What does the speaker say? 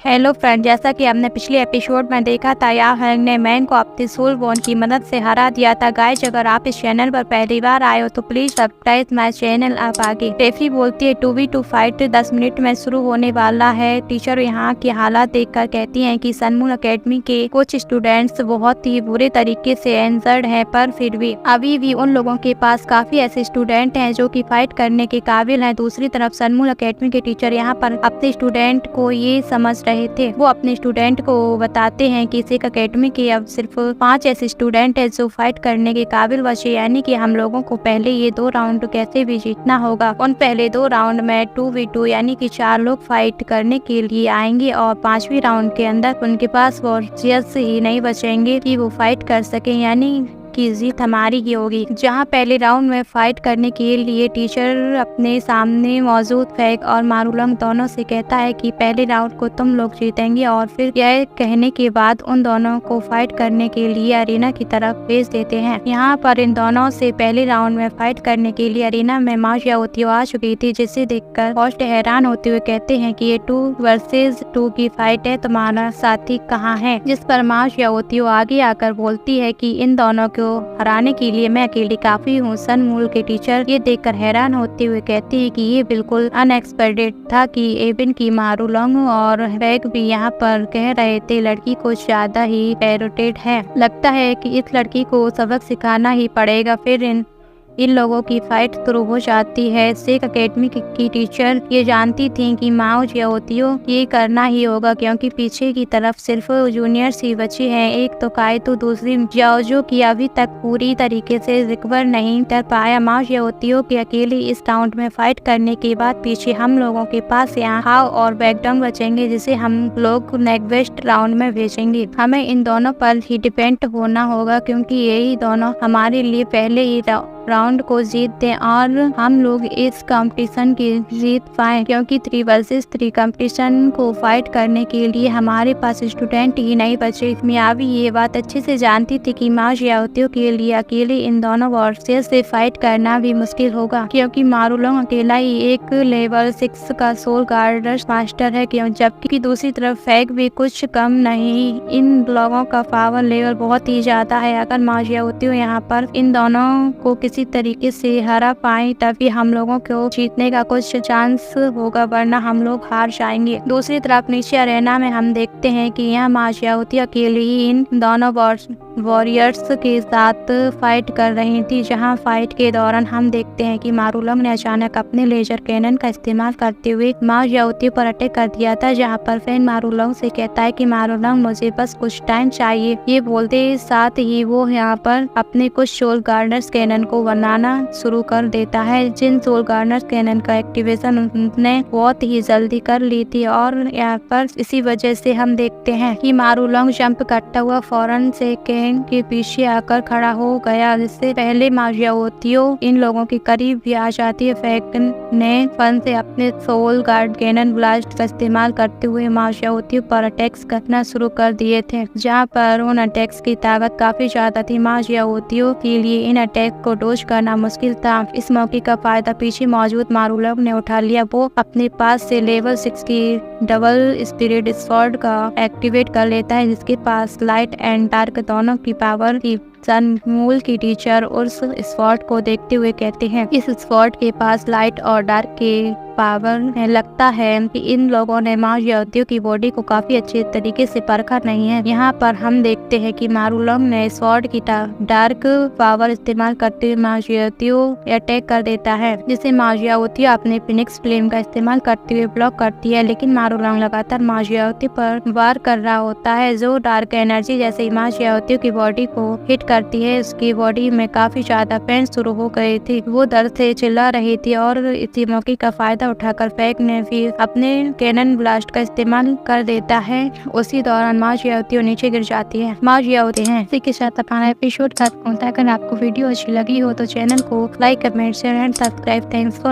Hello friend, जैसा कि हमने पिछले एपिसोड में देखा था, या हैंग ने मैन को अपनी सोल बोन की मदद से हरा दिया था। गाइस, अगर आप इस चैनल पर पहली बार आए हो तो प्लीज सब्सक्राइब माय चैनल। आप आगे रेफरी बोलती है 2v2 फाइट 10 मिनट में शुरू होने वाला है। टीचर यहाँ के हालात देखकर कहती हैं कि सनमून अकेडमी के कुछ स्टूडेंट्स बहुत ही बुरे तरीके से इंजर्ड हैं, पर फिर भी अभी भी उन लोगों के पास काफी ऐसे स्टूडेंट हैं जो कि फाइट करने के काबिल हैं। दूसरी तरफ सनमून अकेडमी के टीचर यहाँ पर अपने स्टूडेंट को ये समझ रहे थे। वो अपने स्टूडेंट को बताते हैं कि सिख अकेडमी के अब सिर्फ 5 ऐसे स्टूडेंट हैं जो फाइट करने के काबिल बचे, यानी कि हम लोगों को पहले ये 2 राउंड कैसे भी जीतना होगा। उन पहले 2 राउंड में 2v2 यानी कि 4 लोग फाइट करने के लिए आएंगे और 5वीं राउंड के अंदर उनके पास वॉरियर्स ही नहीं बचेंगे कि वो फाइट कर सके, यानी की जीत हमारी ही होगी। जहां पहले राउंड में फाइट करने के लिए टीचर अपने सामने मौजूद फैग और मारूलंग दोनों से कहता है कि पहले राउंड को तुम लोग जीतेंगे, और फिर यह कहने के बाद उन दोनों को फाइट करने के लिए अरीना की तरफ भेज देते हैं। यहाँ पर इन दोनों से पहले राउंड में फाइट करने के लिए अरीना में मा याओतियो आ चुकी थी, जिसे देखकर होस्ट हैरान होते हुए कहते हैं कि ये 2 वर्सेस 2 की फाइट है, तुम्हारा साथी कहाँ है। जिस पर मा याओतियो आगे आकर बोलती है कि इन दोनों को हराने के लिए मैं अकेली काफी हूँ। सनमून के टीचर ये देखकर हैरान होते हुए कहते हैं कि ये बिल्कुल अनएक्सपेक्टेड था कि एविन की मारूलंग और फैग भी यहाँ पर कह रहे थे लड़की कुछ ज्यादा ही पैरोटेड है। लगता है कि इस लड़की को सबक सिखाना ही पड़ेगा। फिर इन लोगों की फाइट शुरू हो जाती है। सिख अकेडमी की टीचर ये जानती थी कि माओ याओतियो ये करना ही होगा, क्योंकि पीछे की तरफ सिर्फ जूनियर्स ही बचे हैं। एक तो काइतो, दूसरी जाओजो की अभी तक पूरी तरीके से रिकवर नहीं कर पाया। माओ याओतियो के अकेले इस राउंड में फाइट करने के बाद पीछे हम लोगों के पास यहाँ हाओ और बैकडंग बचेंगे, जिसे हम लोग नेक्स्ट राउंड में भेजेंगे। हमें इन दोनों पर ही डिपेंड होना होगा, क्योंकि यही दोनों हमारे लिए पहले ही राउंड को जीत दें और हम लोग इस कंपटीशन की जीत पाएं, क्योंकि 3 वर्सेस 3 कंपटीशन को फाइट करने के लिए हमारे पास स्टूडेंट ही नहीं बचे। मियावी ये बात अच्छे से जानती थी कि मा याओतियो के लिए अकेले इन दोनों वॉरियर्स से फाइट करना भी मुश्किल होगा, क्योंकि मारूलंग अकेला ही एक लेवल 6 का सोल गार्डर मास्टर है, जबकि दूसरी तरफ फैग भी कुछ कम नहीं। इन लोगों का पावर लेवल बहुत ही ज्यादा है। अगर मा याओतियो यहाँ पर इन दोनों को किसी तरीके से हरा पाए तभी हम लोगों को जीतने का कुछ चांस होगा, वरना हम लोग हार जाएंगे। दूसरी तरफ नीचे अरेना में हम देखते हैं कि यहाँ मा याओतियो अकेले ही इन दोनों वॉरियर्स के साथ फाइट कर रही थी। जहां फाइट के दौरान हम देखते हैं कि मारूलंग ने अचानक अपने लेजर कैनन का इस्तेमाल करते हुए मा याओतियो पर अटैक कर दिया था। जहां पर फैग मारूलंग से कहता है कि मारूलंग मुझे बस कुछ टाइम चाहिए। ये बोलते साथ ही वो यहाँ पर अपने कुछ सोल गार्डर्स कैनन को बनाना शुरू कर देता है, जिन सोल गार्डर्स कैनन का एक्टिवेशन उन्होंने बहुत ही जल्दी कर ली थी। और यहाँ पर इसी वजह से हम देखते हैं कि मारूलंग जंप करता हुआ फौरन से के पीछे आकर खड़ा हो गया, जिससे पहले मा याओतियो इन लोगों के करीब भी आ जाती है। फैग ने फन से अपने सोल गार्ड कैनन ब्लास्ट का इस्तेमाल करते हुए मा याओतियो पर अटैक्स करना शुरू कर दिए थे, जहां पर उन अटैक्स की ताकत काफी ज्यादा थी। मा याओतियो के लिए इन अटैक को डोज करना मुश्किल था। इस मौके का फायदा पीछे मौजूद मारूलंग ने उठा लिया। वो अपने पास से लेवल 6 की डबल स्पिरिट स्वॉर्ड का एक्टिवेट कर लेता है, जिसके पास लाइट एंड डार्क दोनों की पावर की। सनमून की टीचर उस स्वॉर्ड को देखते हुए कहते हैं इस स्वॉर्ड के पास लाइट और डार्क के पावर है। लगता है कि इन लोगों ने मा याओतियो की बॉडी को काफी अच्छे तरीके से परखा नहीं है। यहाँ पर हम देखते हैं कि मारूलंग ने स्वॉर्ड की डार्क पावर इस्तेमाल करते हुए मा याओतियो अटैक कर देता है, जिसे मा याओतियो अपने फिनिक्स फ्लेम का इस्तेमाल करते हुए ब्लॉक करती है। लेकिन मारूलंग लगातार मा याओतियो पर वार कर रहा होता है, जो डार्क एनर्जी जैसे मा याओतियो की बॉडी को हिट करती है। उसकी बॉडी में काफी ज्यादा पेन शुरू हो गई थी। वो दर्द से चिल्ला रही थी, और इसी मौके का फायदा उठाकर फैग ने भी अपने कैनन ब्लास्ट का इस्तेमाल कर देता है। उसी दौरान मा याओतियो नीचे गिर जाती है। मा याओतियो हैं। इसी के साथ अपना एपिसोड खत्म होता है। अगर आपको वीडियो अच्छी लगी हो तो चैनल को like, comment, share and subscribe. Thanks for